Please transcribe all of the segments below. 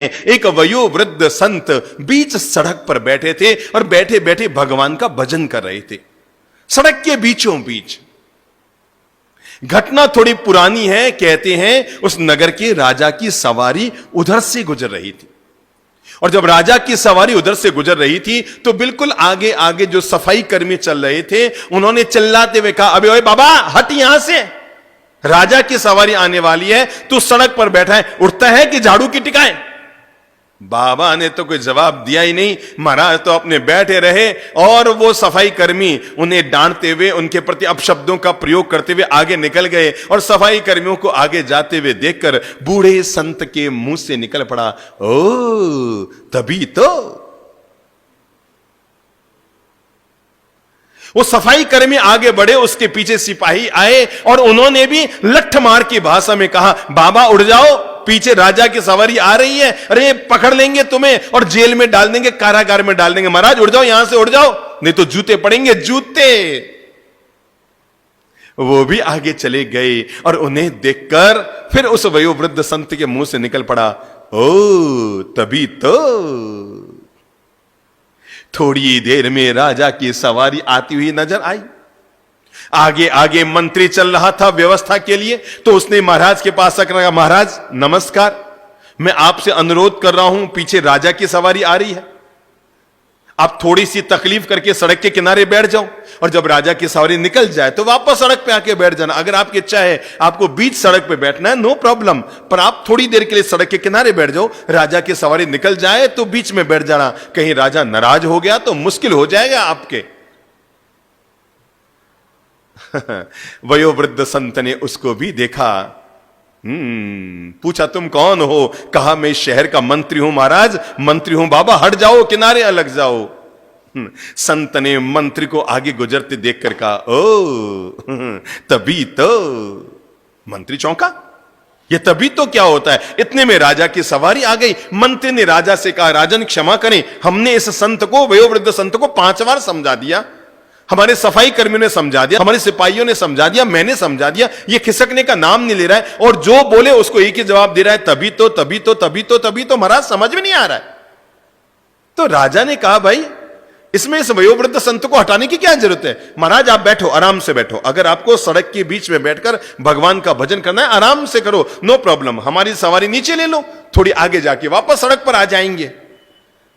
एक वयोवृद्ध संत बीच सड़क पर बैठे थे और बैठे बैठे भगवान का भजन कर रहे थे, सड़क के बीचों बीच। घटना थोड़ी पुरानी है। कहते हैं उस नगर के राजा की सवारी उधर से गुजर रही थी, और जब राजा की सवारी उधर से गुजर रही थी तो बिल्कुल आगे आगे जो सफाई कर्मी चल रहे थे, उन्होंने चिल्लाते हुए कहा, अबे ओए बाबा हट यहां से, राजा की सवारी आने वाली है, तू सड़क पर बैठा है, उठता है कि झाड़ू की टिकाए। बाबा ने तो कोई जवाब दिया ही नहीं। महाराज तो अपने बैठे रहे और वो सफाई कर्मी उन्हें डांटते हुए, उनके प्रति अपशब्दों का प्रयोग करते हुए आगे निकल गए, और सफाई कर्मियों को आगे जाते हुए देखकर बूढ़े संत के मुंह से निकल पड़ा, ओ तभी तो। वो सफाई कर्मी आगे बढ़े, उसके पीछे सिपाही आए और उन्होंने भी लठ मार की भाषा में कहा, बाबा उड़ जाओ, पीछे राजा की सवारी आ रही है, अरे पकड़ लेंगे तुम्हें और जेल में डाल देंगे, कारागार में डाल देंगे। महाराज उड़ जाओ, यहां से उड़ जाओ, नहीं तो जूते पड़ेंगे, जूते। वो भी आगे चले गए और उन्हें देखकर फिर उस वयोवृद्ध संत के मुंह से निकल पड़ा, ओ तभी तो। थोड़ी देर में राजा की सवारी आती हुई नजर आई। आगे आगे मंत्री चल रहा था व्यवस्था के लिए, तो उसने महाराज के पास आकर कहा, महाराज नमस्कार, मैं आपसे अनुरोध कर रहा हूं, पीछे राजा की सवारी आ रही है, आप थोड़ी सी तकलीफ करके सड़क के किनारे बैठ जाओ, और जब राजा की सवारी निकल जाए तो वापस सड़क पे आके बैठ जाना। अगर आपकी इच्छा है आपको बीच सड़क पे बैठना है, नो प्रॉब्लम, पर आप थोड़ी देर के लिए सड़क के किनारे बैठ जाओ, राजा की सवारी निकल जाए तो बीच में बैठ जाना, कहीं राजा नाराज हो गया तो मुश्किल हो जाएगा आपके। वयोवृद्ध संत ने उसको भी देखा, पूछा तुम कौन हो? कहा मैं शहर का मंत्री हूं महाराज, मंत्री हूं। बाबा हट जाओ, किनारे अलग जाओ। संत ने मंत्री को आगे गुजरते देखकर कहा, ओ तभी तो। मंत्री चौंका, ये तभी तो क्या होता है? इतने में राजा की सवारी आ गई। मंत्री ने राजा से कहा, राजन क्षमा करें, हमने इस संत को, वयोवृद्ध संत को 5 बार समझा दिया, हमारे सफाई कर्मियों ने समझा दिया, हमारे सिपाहियों ने समझा दिया, मैंने समझा दिया, ये खिसकने का नाम नहीं ले रहा है, और जो बोले उसको एक ही जवाब दे रहा है, तभी तो तभी तो तभी तो तभी तो। महाराज समझ में नहीं आ रहा है। तो राजा ने कहा, भाई इसमें इस वयोवृद्ध संत को हटाने की क्या जरूरत है? महाराज आप बैठो, आराम से बैठो, अगर आपको सड़क के बीच में बैठकर भगवान का भजन करना है आराम से करो, नो प्रॉब्लम, हमारी सवारी नीचे ले लो, थोड़ी आगे जाके वापस सड़क पर आ जाएंगे।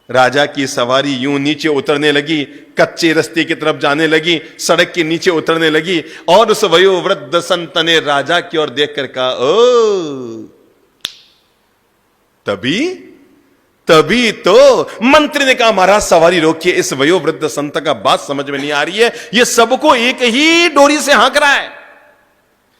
राजा की सवारी यूं नीचे उतरने लगी, कच्चे रास्ते की तरफ जाने लगी, सड़क के नीचे उतरने लगी, और उस वयोवृद्ध संत ने राजा की ओर देखकर कहा, ओ तभी तो। मंत्री ने कहा, महाराज सवारी रोकिए, इस वयोवृद्ध संत का बात समझ में नहीं आ रही है, ये सबको एक ही डोरी से हाँक रहा है।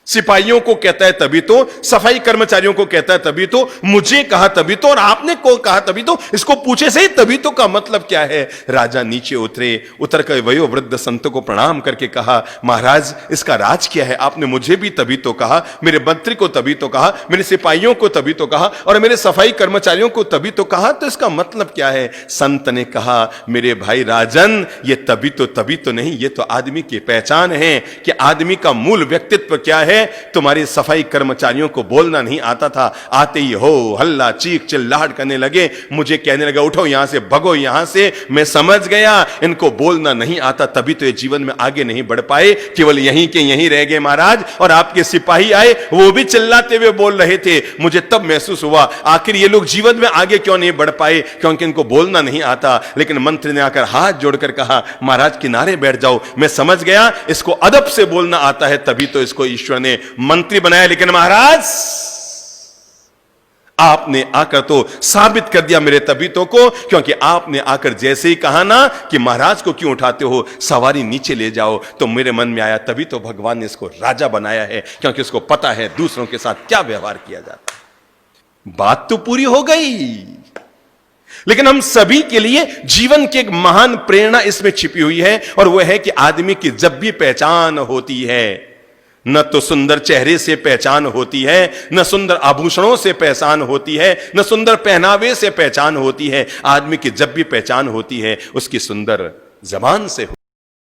सिपाहियों को कहता है तभी तो, सफाई कर्मचारियों को कहता है तभी तो, मुझे कहा तभी तो, और आपने को कहा तभी तो, इसको पूछे से ही तभी तो का मतलब क्या है? राजा नीचे उतरे, उतरकर वयोवृद्ध संत को प्रणाम करके कहा, महाराज इसका राज क्या है? आपने मुझे भी तभी तो कहा, मेरे मंत्री को तभी तो कहा, मेरे सिपाहियों को तभी तो कहा, और मेरे सफाई कर्मचारियों को तभी तो कहा, तो इसका मतलब क्या है? संत ने कहा, मेरे भाई राजन, ये तभी तो नहीं, ये तो आदमी की पहचान है कि आदमी का मूल व्यक्तित्व क्या है। तुम्हारे सफाई कर्मचारियों को बोलना नहीं आता था, आते ही हो हल्ला चीख चिल्लाहट करने लगे, मुझे कहने लगा उठो यहां से, भगो यहां से। मैं समझ गया इनको बोलना नहीं आता, तभी तो ये जीवन में आगे नहीं बढ़ पाए, केवल यहीं के यहीं रह गए महाराज। और आपके सिपाही आए, वो भी चिल्लाते हुए बोल रहे थे, मुझे तब महसूस हुआ आखिर ये लोग जीवन में आगे क्यों नहीं बढ़ पाए, क्योंकि इनको बोलना नहीं आता। लेकिन मंत्री ने आकर हाथ जोड़कर कहा, महाराज किनारे बैठ जाओ, मैं समझ गया इसको अदब से बोलना आता है, तभी तो इसको ईश्वर ने मंत्री बनाया। लेकिन महाराज आपने आकर तो साबित कर दिया मेरे तबीतों को, क्योंकि आपने आकर जैसे ही कहा ना कि महाराज को क्यों उठाते हो, सवारी नीचे ले जाओ, तो मेरे मन में आया तभी तो भगवान ने इसको राजा बनाया है, क्योंकि उसको पता है दूसरों के साथ क्या व्यवहार किया जाता है। बात तो पूरी हो गई, लेकिन हम सभी के लिए जीवन की एक महान प्रेरणा इसमें छिपी हुई है, और वह है कि आदमी की जब भी पहचान होती है, न तो सुंदर चेहरे से पहचान होती है, न सुंदर आभूषणों से पहचान होती है, न सुंदर पहनावे से पहचान होती है। आदमी की जब भी पहचान होती है उसकी सुंदर जबान से